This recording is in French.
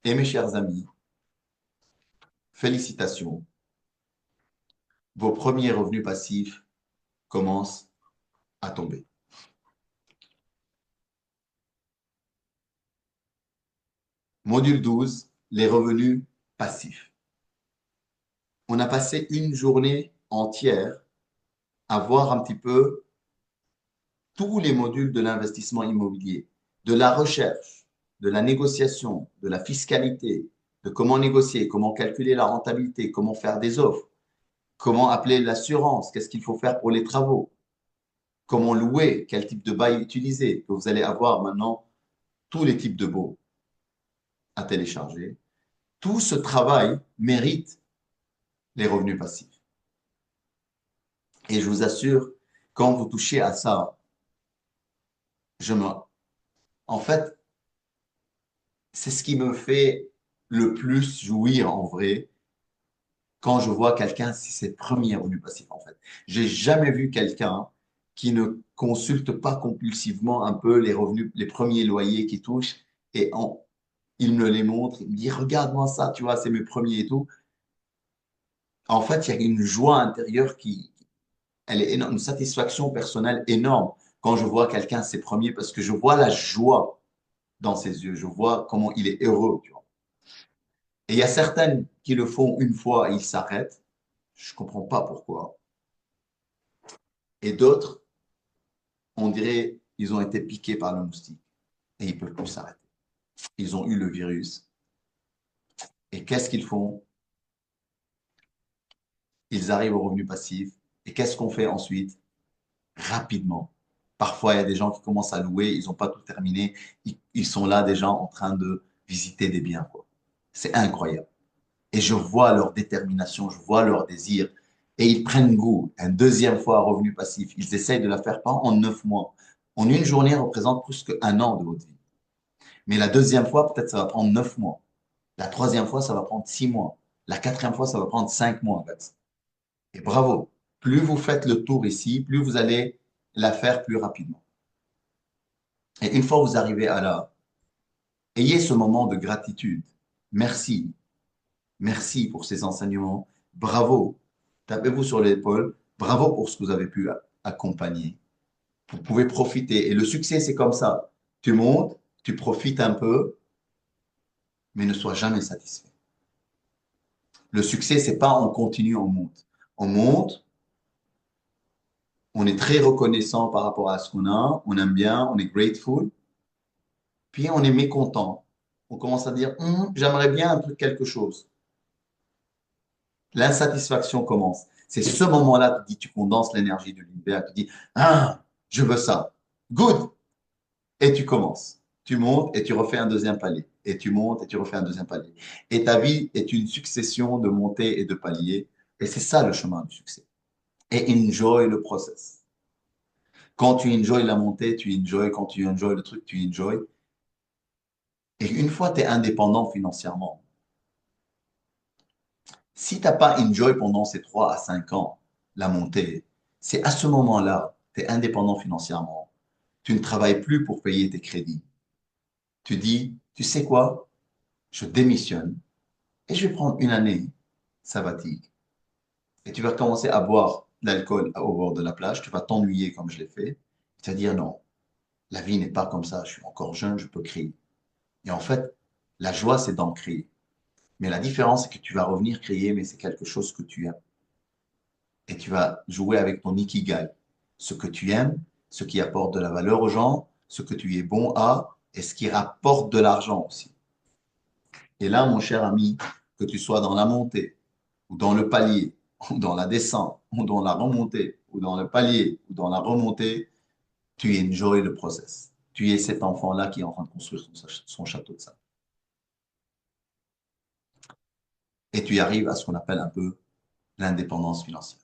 Et mes chers amis, félicitations, vos premiers revenus passifs commencent à tomber. Module 12, les revenus passifs. On a passé une journée entière à voir un petit peu tous les modules de l'investissement immobilier, de la recherche, de la négociation, de la fiscalité, de comment négocier, comment calculer la rentabilité, comment faire des offres, comment appeler l'assurance, qu'est-ce qu'il faut faire pour les travaux, comment louer, quel type de bail utiliser, que vous allez avoir maintenant tous les types de baux à télécharger. Tout ce travail mérite les revenus passifs. Et je vous assure, quand vous touchez à ça, je me... en fait, c'est ce qui me fait le plus jouir en vrai quand je vois quelqu'un, c'est ses premiers revenus passifs en fait. J'ai jamais vu quelqu'un qui ne consulte pas compulsivement un peu les revenus, les premiers loyers qui touchent et il me les montre, il me dit regarde-moi ça, tu vois, c'est mes premiers et tout. En fait, il y a une joie intérieure elle est énorme, une satisfaction personnelle énorme quand je vois quelqu'un ses premiers parce que je vois la joie dans ses yeux, je vois comment il est heureux, tu vois. Et il y a certaines qui le font une fois et ils s'arrêtent. Je ne comprends pas pourquoi. Et d'autres, on dirait, ils ont été piqués par le moustique et ils ne peuvent plus s'arrêter. Ils ont eu le virus. Et qu'est-ce qu'ils font? Ils arrivent au revenu passif. Et qu'est-ce qu'on fait ensuite? Rapidement. Parfois, il y a des gens qui commencent à louer, ils n'ont pas tout terminé. Ils sont là déjà en train de visiter des biens, quoi. C'est incroyable. Et je vois leur détermination, je vois leur désir. Et ils prennent goût. Une deuxième fois à revenu passif. Ils essayent de la faire pas en 9 mois. En une journée représente plus qu'un an de votre vie. Mais la deuxième fois, peut-être ça va prendre 9 mois. La troisième fois, ça va prendre 6 mois. La quatrième fois, ça va prendre 5 mois, en fait. Et bravo. Plus vous faites le tour ici, plus vous allez la faire plus rapidement. Et une fois que vous arrivez à là, ayez ce moment de gratitude. Merci. Merci pour ces enseignements. Bravo. Tapez-vous sur l'épaule. Bravo pour ce que vous avez pu accompagner. Vous pouvez profiter. Et le succès, c'est comme ça. Tu montes, tu profites un peu, mais ne sois jamais satisfait. Le succès, c'est pas on continue, on monte. On monte, on est très reconnaissant par rapport à ce qu'on a, on aime bien, on est grateful, puis on est mécontent. On commence à dire, j'aimerais bien un truc, quelque chose. L'insatisfaction commence. C'est ce moment-là, tu dis, tu condenses l'énergie de l'univers, tu dis, je veux ça. Good. Et tu commences. Tu montes et tu refais un deuxième palier. Et tu montes et tu refais un deuxième palier. Et ta vie est une succession de montées et de paliers. Et c'est ça le chemin du succès. Et enjoy le process. Quand tu enjoy la montée, tu enjoy. Quand tu enjoy le truc, tu enjoy. Et une fois tu es indépendant financièrement, si tu n'as pas enjoy pendant ces 3 à 5 ans, la montée, c'est à ce moment-là, tu es indépendant financièrement. Tu ne travailles plus pour payer tes crédits. Tu dis, tu sais quoi? Je démissionne et je vais prendre une année sabbatique. Et tu vas commencer à boire de l'alcool au bord de la plage. Tu vas t'ennuyer comme je l'ai fait. Tu vas dire non, la vie n'est pas comme ça. Je suis encore jeune, je peux créer. Et en fait, la joie, c'est d'en créer. Mais la différence, c'est que tu vas revenir créer, mais c'est quelque chose que tu aimes. Et tu vas jouer avec ton ikigai. Ce que tu aimes, ce qui apporte de la valeur aux gens, ce que tu es bon à, et ce qui rapporte de l'argent aussi. Et là, mon cher ami, que tu sois dans la montée, ou dans le palier, ou dans la descente, ou dans la remontée, ou dans le palier, ou dans la remontée, tu enjoy le process. Tu es cet enfant-là qui est en train de construire son château de sable. Et tu y arrives à ce qu'on appelle un peu l'indépendance financière.